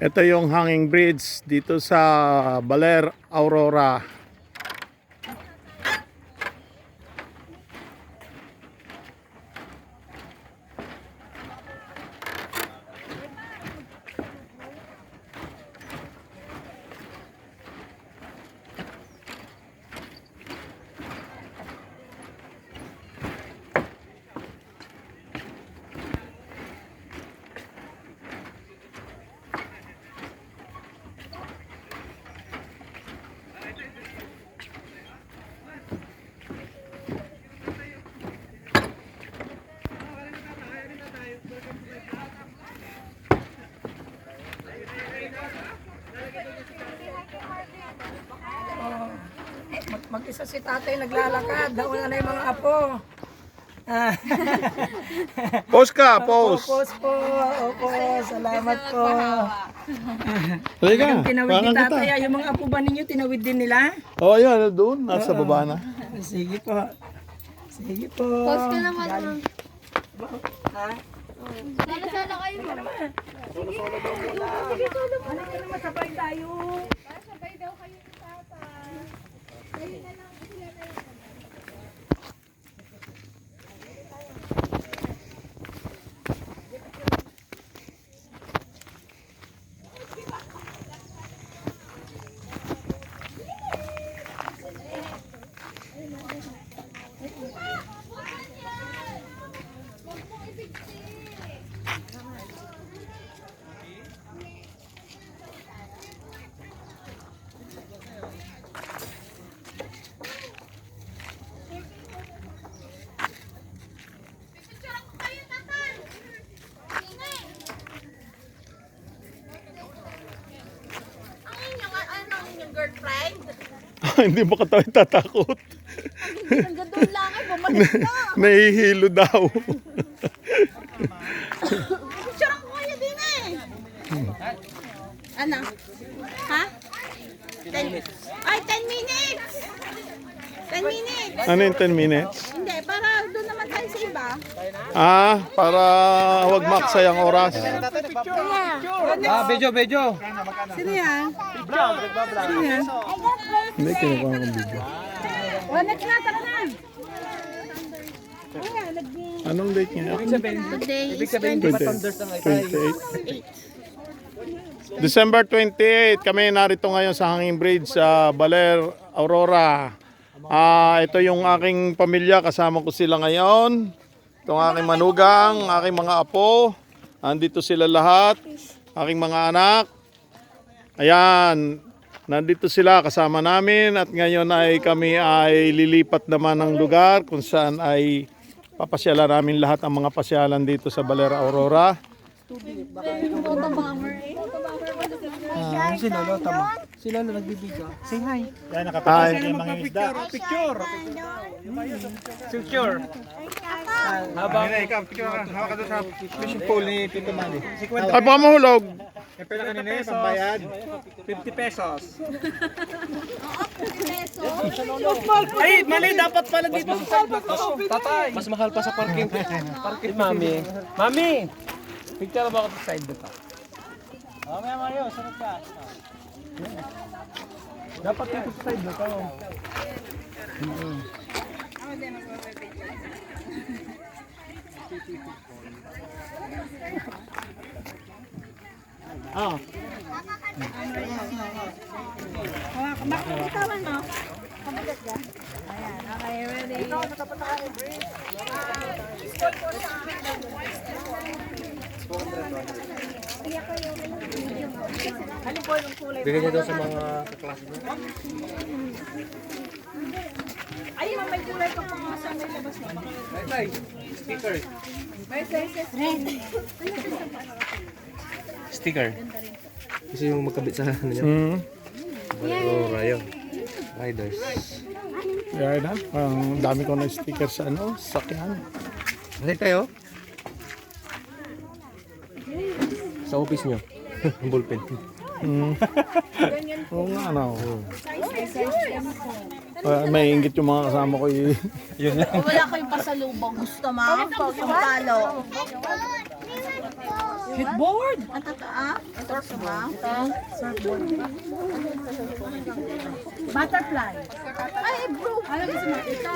Ito yung hanging bridge dito sa Baler, Aurora. Mag-isa si tatay naglalakad. Nauna na yung mga apo. Post ka, post. Post po. Opo, salamat po. Halika, Tinawid ni pangan kita. tatay. Yung mga apo ba ninyo, tinawid din nila? Oh, ayun, doon, nasa baba na. Sige po. Sige po. Post ka naman, ma'am. Ha? Sala-sala kayo, ma'am. Ano ka naman, sabay tayo. Sabay daw kayo ni Papa. Kayo na lang, sila na lang. Hindi mo ka tayo tatakot. Ang gandun lang ay bumalik na. Nahihilo daw. Picture ko kayo din eh. Ano? Ha? 10 ay, 10 minutes. 10 minutes. Ano yung 10 minutes? Hindi, para doon naman tayo sa iba. Para wag maksay ang oras. Bejo. Sino yan? Sino yan? Hindi, kinukuha ng video. Next na, tara na. Anong date niya? Today is 28. December 28, kami narito ngayon sa Hanging Bridge sa Baler, Aurora. Ito yung aking pamilya, kasama ko sila ngayon. Itong aking manugang, aking mga apo. Andito sila lahat, aking mga anak. Ayan, nandito sila kasama namin at ngayon ay kami ay lilipat naman ng lugar kung saan ay papasyalan namin lahat ang mga pasyalan dito sa Baler, Aurora. Sila na nagbibigay. Say hi. Yan, nakapagpapit yung mga isda. Picture. Habang ikaw, picture ka. Hawak ka doon sa fishing pole ni Tito Manny. Ay, baka mahulog. Yung pila kanina yung pambayad. 50 pesos. Ay, mali. Dapat pala dito sa side na to. Tatay. Mas mahal pa sa parking. Parking, mami. Mami! Picture ba ako sa side na to? Mamaya mayo, sarap ka. Dapat dito sa side na to. Ah. Bitawan mo. Kabigat ka? Ayan, okay, ready. Bigay niya daw sa mga kaklase niya. Ayun, may kulay pa po sa may labas na. Tay, sticker. Sticker. Kasi yung magkabit sa ano niya. Aurora yun. Riders. Yan na. Ang dami ko na sticker sa sakyan. Balik tayo. Sa office niyo. Ang ballpen. Oo nga, ano. May inggit yung mga kasama ko. Yun lang. Wala kayong pasalubong. Gusto mo? Pagpapalo. Headboard! Butterfly. Ay, bro. Alam mo si Marita.